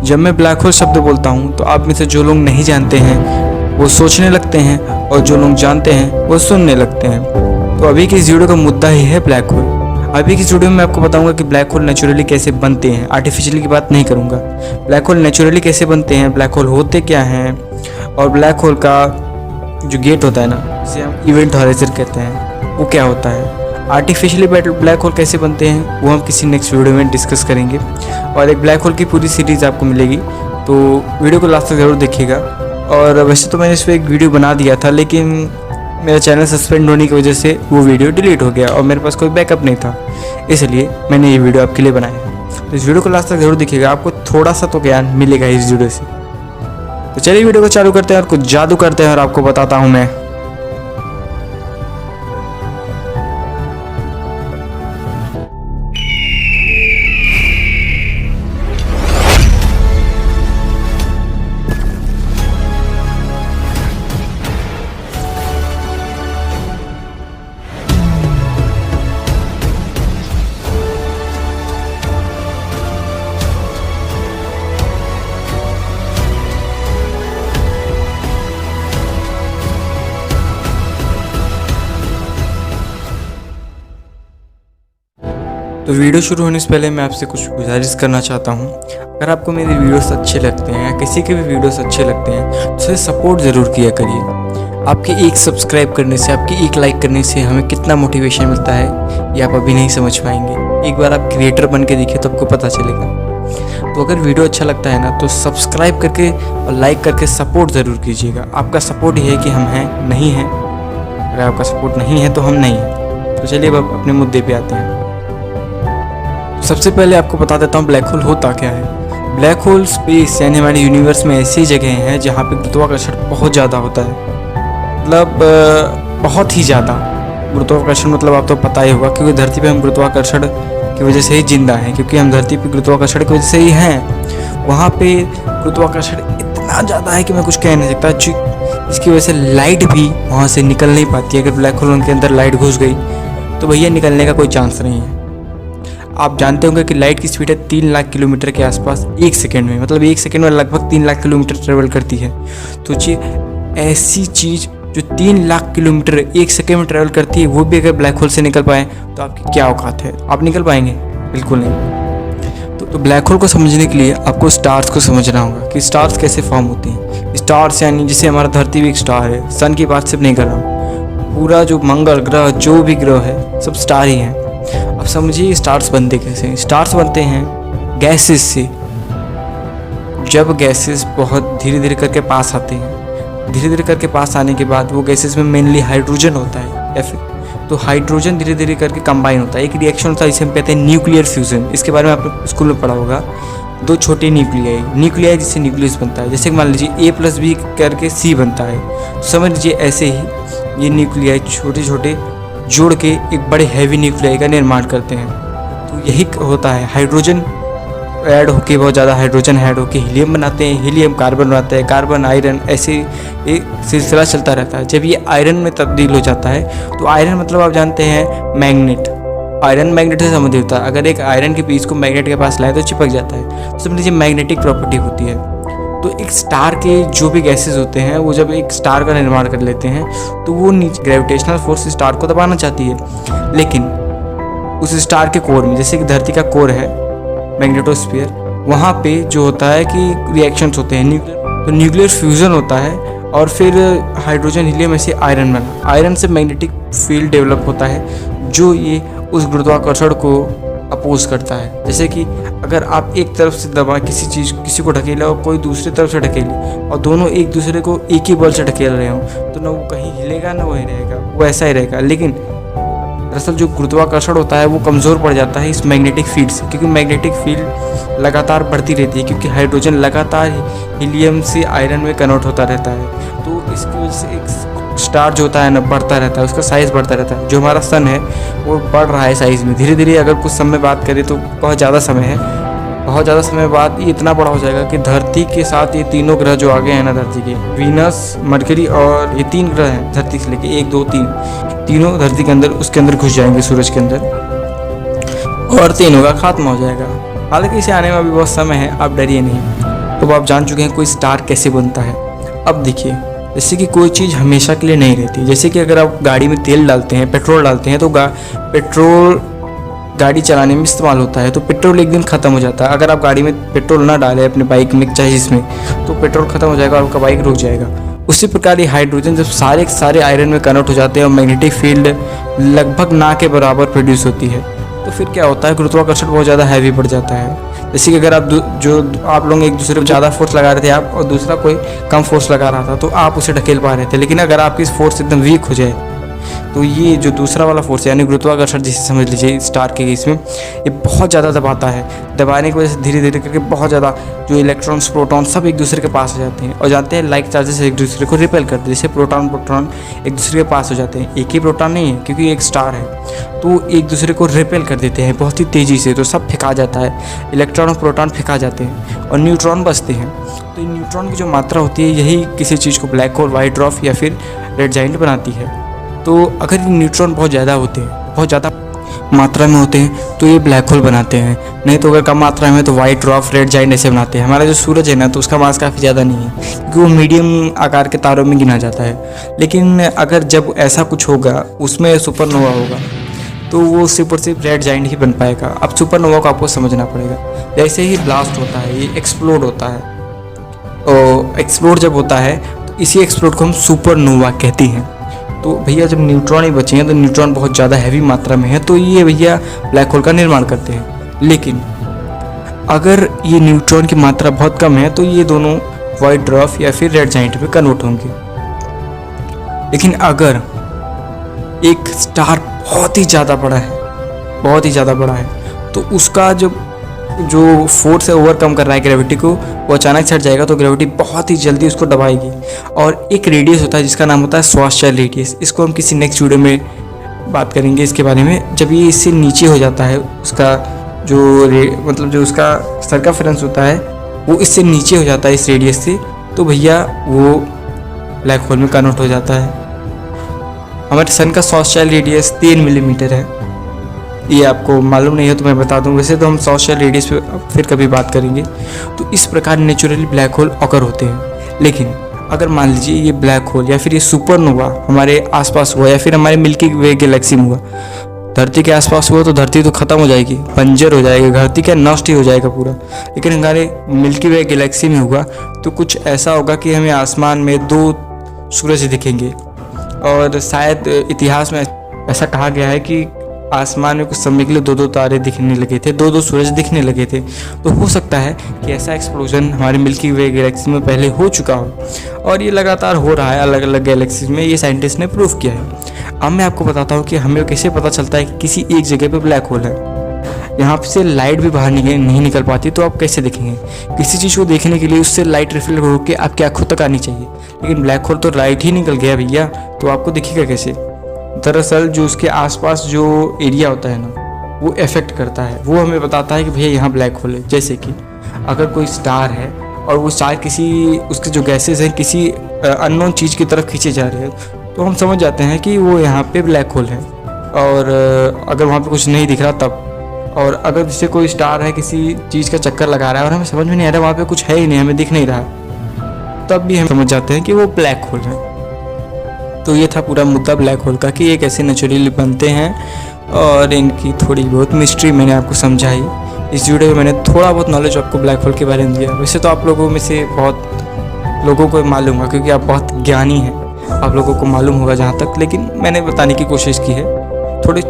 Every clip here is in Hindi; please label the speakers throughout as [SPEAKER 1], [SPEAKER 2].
[SPEAKER 1] जब मैं ब्लैक होल शब्द बोलता हूँ तो आप में से जो लोग नहीं जानते हैं वो सोचने लगते हैं और जो लोग जानते हैं वो सुनने लगते हैं। तो अभी की इस वीडियो का मुद्दा ही है ब्लैक होल। अभी की इस वीडियो में मैं आपको बताऊंगा कि ब्लैक होल नेचुरली कैसे बनते हैं, आर्टिफिशियली की बात नहीं करूंगा। ब्लैक होल नेचुरली कैसे बनते हैं, ब्लैक होल होते क्या हैं, और ब्लैक होल का जो गेट होता है ना, जिसे हम इवेंट हॉराइजन कहते हैं, वो क्या होता है। आर्टिफिशियली ब्लैक होल कैसे बनते हैं वो हम किसी नेक्स्ट वीडियो में डिस्कस करेंगे, और एक ब्लैक होल की पूरी सीरीज़ आपको मिलेगी, तो वीडियो को लास्ट तक ज़रूर देखिएगा। और वैसे तो मैंने इस पर एक वीडियो बना दिया था, लेकिन मेरा चैनल सस्पेंड होने की वजह से वो वीडियो डिलीट हो गया और मेरे पास कोई बैकअप नहीं था, इसलिए मैंने ये वीडियो आपके लिए बनाया। तो इस वीडियो को लास्ट तक ज़रूर देखिएगा, आपको थोड़ा सा तो ज्ञान मिलेगा इस वीडियो से। तो चलिए वीडियो को चालू करते हैं और कुछ जादू करते हैं और आपको बताता हूँ मैं। तो वीडियो शुरू होने से पहले मैं आपसे कुछ गुजारिश करना चाहता हूँ। अगर आपको मेरे वीडियोस अच्छे लगते हैं या किसी के भी वीडियोस अच्छे लगते हैं तो उसे सपोर्ट ज़रूर किया करिए। आपके एक सब्सक्राइब करने से, आपके एक लाइक करने से हमें कितना मोटिवेशन मिलता है ये आप अभी नहीं समझ पाएंगे। एक बार आप क्रिएटर बन के देखिए तो आपको पता चलेगा। तो अगर वीडियो अच्छा लगता है ना तो सब्सक्राइब करके और लाइक करके सपोर्ट ज़रूर कीजिएगा। आपका सपोर्ट ही है कि हम हैं, नहीं हैं। अगर आपका सपोर्ट नहीं है तो हम नहीं हैं। तो चलिए अब अपने मुद्दे पे आते हैं। सबसे पहले आपको बता देता हूँ ब्लैक होल होता क्या है। ब्लैक होल स्पेस यानी हमारे यूनिवर्स में ऐसी जगह हैं जहाँ पे गुरुत्वाकर्षण बहुत ज़्यादा होता है, मतलब बहुत ही ज़्यादा। गुरुत्वाकर्षण मतलब आप तो पता ही होगा, क्योंकि धरती पे हम गुरुत्वाकर्षण की वजह से ही जिंदा हैं, क्योंकि हम धरती पे गुरुत्वाकर्षण की वजह से ही हैं। वहाँ पे गुरुत्वाकर्षण इतना ज़्यादा है कि मैं कुछ कह नहीं सकता, इसकी वजह से लाइट भी वहाँ से निकल नहीं पाती है। अगर ब्लैक होल के अंदर लाइट घुस गई तो भैया निकलने का कोई चांस नहीं है। आप जानते होंगे कि लाइट की स्पीड है 3 लाख किलोमीटर के आसपास 1 सेकेंड में, मतलब 1 सेकेंड में लगभग 3 लाख किलोमीटर ट्रेवल करती है। तो ऐसी चीज़ जो 3 लाख किलोमीटर 1 सेकेंड में ट्रेवल करती है, वो भी अगर ब्लैक होल से निकल पाए तो आपकी क्या औकात है? आप निकल पाएंगे? बिल्कुल नहीं। तो ब्लैक होल को समझने के लिए आपको स्टार्स को समझना होगा कि स्टार्स कैसे फॉर्म होते हैं। स्टार्स यानी जैसे हमारा धरती भी एक स्टार है, सन की बात सिर्फ नहीं कर रहा हूँ, पूरा जो मंगल ग्रह जो भी ग्रह है सब स्टार ही हैं। अब समझिए स्टार्स बनते कैसे हैं। स्टार्स बनते हैं गैसेस से। जब गैसेस बहुत धीरे धीरे करके पास आते हैं, धीरे धीरे करके पास आने के बाद वो गैसेस में मेनली हाइड्रोजन होता है, या फिर तो हाइड्रोजन धीरे धीरे करके कंबाइन होता है। एक रिएक्शन होता है जिसे हम कहते हैं न्यूक्लियर फ्यूजन। इसके बारे में आपने स्कूल में पढ़ा होगा। 2 छोटे न्यूक्लियाई जिससे न्यूक्लियस बनता है। जैसे मान लीजिए A+B करके C बनता है, समझ लीजिए ऐसे ही ये न्यूक्लियाई छोटे छोटे जोड़ के एक बड़े हैवी न्यूक्लियाई का निर्माण करते हैं। तो यही होता है, हाइड्रोजन ऐड होके, बहुत ज़्यादा हाइड्रोजन ऐड होके हीलियम बनाते हैं, हीलियम कार्बन बनाता है, कार्बन आयरन, ऐसे एक सिलसिला चलता रहता है। जब ये आयरन में तब्दील हो जाता है तो आयरन मतलब आप जानते हैं मैग्नेट। आयरन मैग्नेट से संबंधित होता है। अगर एक आयरन के पीस को मैग्नेट के पास लाए तो चिपक जाता है। तो समझ लीजिए मैग्नेटिक प्रॉपर्टी होती है। तो एक स्टार के जो भी गैसेस होते हैं वो जब एक स्टार का निर्माण कर लेते हैं तो वो नीचे ग्रेविटेशनल फोर्स स्टार को दबाना चाहती है, लेकिन उस स्टार के कोर में, जैसे कि धरती का कोर है मैग्नेटोस्फीयर, वहाँ पे जो होता है कि रिएक्शंस होते हैं, तो न्यूक्लियर फ्यूजन होता है और फिर हाइड्रोजन हीलियम ऐसे आयरन बना। आयरन से मैग्नेटिक फील्ड डेवलप होता है जो ये उस गुरुत्वाकर्षण को अपोज करता है। जैसे कि अगर आप एक तरफ से दबा किसी को ढकेला और कोई दूसरी तरफ से ढकेले और दोनों एक दूसरे को एक ही बल से ढकेल रहे हो तो ना वो कहीं हिलेगा ना वही रहेगा, वो ऐसा ही रहेगा। लेकिन दरअसल जो गुरुत्वाकर्षण होता है वो कमज़ोर पड़ जाता है इस मैग्नेटिक फील्ड से, क्योंकि मैग्नेटिक फील्ड लगातार बढ़ती रहती है, क्योंकि हाइड्रोजन लगातार हीलियम से आयरन में कन्वर्ट होता रहता है। तो इसकी वजह से एक स्टार जो होता है ना बढ़ता रहता है, उसका साइज़ बढ़ता रहता है। जो हमारा सन है वो बढ़ रहा है साइज़ में धीरे धीरे। अगर कुछ समय बात करें तो बहुत ज़्यादा समय है, बहुत ज़्यादा समय बाद ये इतना बड़ा हो जाएगा कि धरती के साथ ये तीनों ग्रह जो आगे हैं ना धरती के, वीनस, मरकरी और ये 3 ग्रह हैं धरती से लेके 1 2 3, तीनों धरती के अंदर उसके अंदर घुस जाएंगे सूरज के अंदर और तीनों का खात्मा हो जाएगा। हालांकि इसे आने में अभी बहुत समय है, आप डरिए नहीं। तो आप जान चुके हैं कोई स्टार कैसे बनता है। अब देखिए, जैसे कि कोई चीज़ हमेशा के लिए नहीं रहती। जैसे कि अगर आप गाड़ी में तेल डालते हैं, पेट्रोल डालते हैं, तो पेट्रोल गाड़ी चलाने में इस्तेमाल होता है, तो पेट्रोल एक दिन ख़त्म हो जाता है। अगर आप गाड़ी में पेट्रोल ना डालें अपने बाइक में चाहे जिसमें, तो पेट्रोल ख़त्म हो जाएगा और आपका बाइक रुक जाएगा। उसी प्रकार ये हाइड्रोजन जब सारे के सारे आयरन में कन्वर्ट हो जाते हैं और मैग्नेटिक फील्ड लगभग ना के बराबर प्रोड्यूस होती है, तो फिर क्या होता है, गुरुत्वाकर्षण बहुत ज़्यादा हैवी बढ़ जाता है। जैसे कि अगर आप लोग एक दूसरे पर ज़्यादा फोर्स लगा रहे थे आप और दूसरा कोई कम फोर्स लगा रहा था, तो आप उसे ढकेल पा रहे थे। लेकिन अगर आपकी फोर्स एकदम वीक हो जाए, तो ये जो दूसरा वाला फोर्स यानी गुरुत्वाकर्षण जिसे समझ लीजिए स्टार के केस में, ये बहुत ज़्यादा दबाता है। दबाने की वजह से धीरे धीरे करके बहुत ज़्यादा जो इलेक्ट्रॉन्स प्रोटॉन सब एक दूसरे के पास हो जाते हैं और जानते हैं लाइक चार्जेस एक दूसरे को रिपेल करते हैं। जैसे प्रोटॉन एक दूसरे के पास हो जाते हैं। एक ही प्रोटॉन नहीं है क्योंकि एक स्टार है, तो एक दूसरे को रिपेल कर देते हैं बहुत ही तेज़ी से, तो सब फेंका जाता है। इलेक्ट्रॉन और प्रोटॉन फेंका जाते हैं और न्यूट्रॉन बचते हैं। तो इन न्यूट्रॉन की जो मात्रा होती है यही किसी चीज़ को ब्लैक होल, वाइट ड्वार्फ या फिर रेड जाइंट बनाती है। तो अगर ये न्यूट्रॉन बहुत ज़्यादा होते हैं, बहुत ज़्यादा मात्रा में होते हैं, तो ये ब्लैक होल बनाते हैं। नहीं तो अगर कम मात्रा में तो वाइट ड्वार्फ, रेड जाइंट ऐसे बनाते हैं। हमारा जो सूरज है ना, तो उसका मास काफ़ी ज़्यादा नहीं है क्योंकि वो मीडियम आकार के तारों में गिना जाता है। लेकिन अगर जब ऐसा कुछ होगा, उसमें सुपरनोवा होगा, तो वो सिर्फ और सिर्फ रेड जाइंट ही बन पाएगा। अब सुपरनोवा को आपको समझना पड़ेगा। जैसे ही ब्लास्ट होता है, ये एक्सप्लोड होता है, और एक्सप्लोड जब होता है तो इसी एक्सप्लोड को हम सुपरनोवा कहते हैं। तो भैया जब न्यूट्रॉन ही बचे हैं, तो न्यूट्रॉन बहुत ज़्यादा हैवी मात्रा में है, तो ये भैया ब्लैक होल का निर्माण करते हैं। लेकिन अगर ये न्यूट्रॉन की मात्रा बहुत कम है, तो ये दोनों वाइट ड्वार्फ या फिर रेड जाइंट में कन्वर्ट होंगे। लेकिन अगर एक स्टार बहुत ही ज़्यादा बड़ा है, बहुत ही ज़्यादा बड़ा है, तो उसका जो फोर्स है ओवरकम कर रहा है ग्रेविटी को, वो अचानक छट जाएगा, तो ग्रेविटी बहुत ही जल्दी उसको दबाएगी। और एक रेडियस होता है जिसका नाम होता है श्वार्ज़चाइल्ड रेडियस। इसको हम किसी नेक्स्ट वीडियो में बात करेंगे इसके बारे में। जब ये इससे नीचे हो जाता है, उसका जो उसका सर्कमफेरेंस होता है वो इससे नीचे हो जाता है इस रेडियस से, तो भैया वो ब्लैक होल में कन्वर्ट हो जाता है। हमारे सन का श्वार्ज़चाइल्ड रेडियस 3 मिलीमीटर है। ये आपको मालूम नहीं है तो मैं बता दूं, वैसे तो हम श्वार्ज़चाइल्ड रेडियस पे फिर कभी बात करेंगे। तो इस प्रकार नेचुरली ब्लैक होल ऑकर होते हैं। लेकिन अगर मान लीजिए ये ब्लैक होल या फिर ये सुपरनोवा हमारे आसपास हुआ या फिर हमारे मिल्की वे गैलेक्सी में हुआ, धरती के आसपास हुआ, तो धरती तो ख़त्म हो जाएगी, बंजर हो जाएगी, धरती क्या नष्ट ही हो जाएगा पूरा। लेकिन हमारे मिल्की वे गैलेक्सी में हुआ तो कुछ ऐसा होगा कि हमें आसमान में 2 सूरज दिखेंगे। और शायद इतिहास में ऐसा कहा गया है कि आसमान में कुछ समय के लिए 2-2 तारे दिखने लगे थे, 2-2 सूरज दिखने लगे थे। तो हो सकता है कि ऐसा एक्सप्लोजन हमारे मिल्की वे गैलेक्सी में पहले हो चुका हो और ये लगातार हो रहा है अलग अलग गैलेक्सीज में। ये साइंटिस्ट ने प्रूव किया है। अब मैं आपको बताता हूँ कि हमें कैसे पता चलता है कि किसी एक जगह पे ब्लैक होल है। यहाँ से लाइट भी बाहर नहीं निकल पाती, तो आप कैसे देखेंगे? किसी चीज़ को देखने के लिए उससे लाइट रिफ्लेक्ट होकर आपकी आँखों तक आनी चाहिए। लेकिन ब्लैक होल तो लाइट ही निकल गया भैया, तो आपको दिखेगा कैसे? दरअसल जो उसके आसपास जो एरिया होता है ना, वो इफेक्ट करता है, वो हमें बताता है कि भैया यहाँ ब्लैक होल है। जैसे कि अगर कोई स्टार है और वो स्टार किसी उसके जो गैसेस हैं किसी अननोन चीज़ की तरफ खींचे जा रहे हैं, तो हम समझ जाते हैं कि वो यहाँ पे ब्लैक होल है। और अगर वहाँ पे कुछ नहीं दिख रहा तब, और अगर जैसे कोई स्टार है किसी चीज़ का चक्कर लगा रहा है और हमें समझ में नहीं आ रहा वहाँ पे कुछ है ही नहीं, हमें दिख नहीं रहा, तब भी हम समझ जाते हैं कि वो ब्लैक होल है। तो ये था पूरा मुद्दा ब्लैक होल का कि ये कैसे नेचुरली बनते हैं और इनकी थोड़ी बहुत मिस्ट्री मैंने आपको समझाई। इस वीडियो में मैंने थोड़ा बहुत नॉलेज आपको ब्लैक होल के बारे में दिया। वैसे तो आप लोगों में से बहुत लोगों को मालूम होगा क्योंकि आप बहुत ज्ञानी हैं, आप लोगों को मालूम होगा जहाँ तक, लेकिन मैंने बताने की कोशिश की है, थोड़ी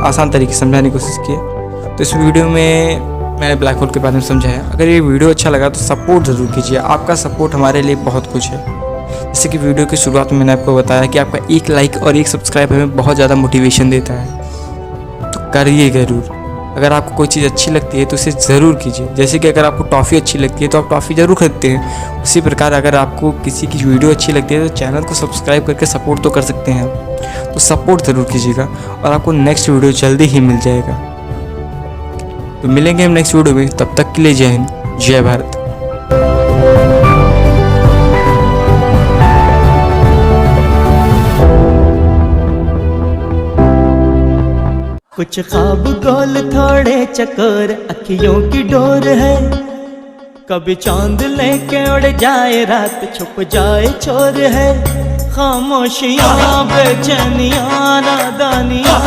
[SPEAKER 1] आसान तरीके से समझाने की कोशिश की है। तो इस वीडियो में मैंने ब्लैक होल के बारे में समझाया। अगर ये वीडियो अच्छा लगा तो सपोर्ट ज़रूर कीजिए, आपका सपोर्ट हमारे लिए बहुत कुछ है। जैसे कि वीडियो की शुरुआत में मैंने आपको बताया कि आपका एक लाइक और एक सब्सक्राइब हमें बहुत ज़्यादा मोटिवेशन देता है, तो करिए ज़रूर। अगर आपको कोई चीज़ अच्छी लगती है तो उसे ज़रूर कीजिए। जैसे कि अगर आपको टॉफ़ी अच्छी लगती है तो आप टॉफ़ी ज़रूर खरीदते हैं, उसी प्रकार अगर आपको किसी की वीडियो अच्छी लगती है तो चैनल को सब्सक्राइब करके सपोर्ट तो कर सकते हैं आप। तो सपोर्ट ज़रूर कीजिएगा और आपको नेक्स्ट वीडियो जल्दी ही मिल जाएगा। तो मिलेंगे हम नेक्स्ट वीडियो में, तब तक के लिए जय हिंद, जय भारत।
[SPEAKER 2] कुछ ख्वाब गोल थोड़े चकोर, अखियों की डोर है कभी चांद लेके उड़ जाए रात, छुप जाए चोर है खामोशियाँ बेचैनियाँ नादानियाँ,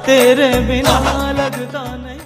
[SPEAKER 2] तेरे बिना लगता नहीं।